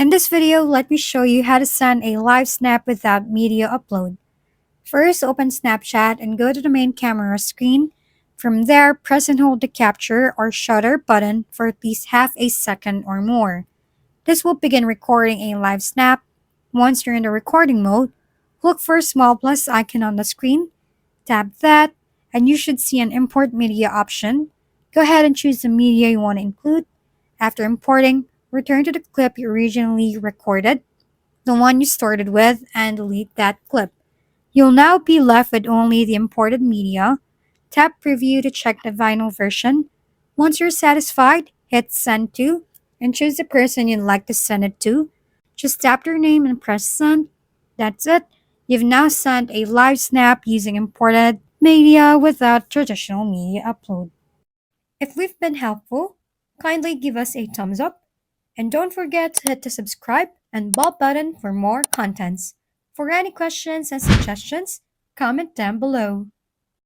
In this video, let me show you how to send a live snap without media upload. First, open Snapchat and go to the main camera screen. From there, press and hold the capture or shutter button for at least half a second or more. This will begin recording a live snap. Once you're in the recording mode, look for a small plus icon on the screen. Tap that, and you should see an import media option. Go ahead and choose the media you want to include. After importing, return to the clip you originally recorded, the one you started with, and delete that clip. You'll now be left with only the imported media. Tap Preview to check the vinyl version. Once you're satisfied, hit Send To and choose the person you'd like to send it to. Just tap their name and press Send. That's it. You've now sent a live snap using imported media without traditional media upload. If we've been helpful, kindly give us a thumbs up and don't forget to hit the subscribe and bell button for more contents. For any questions and suggestions, comment down below.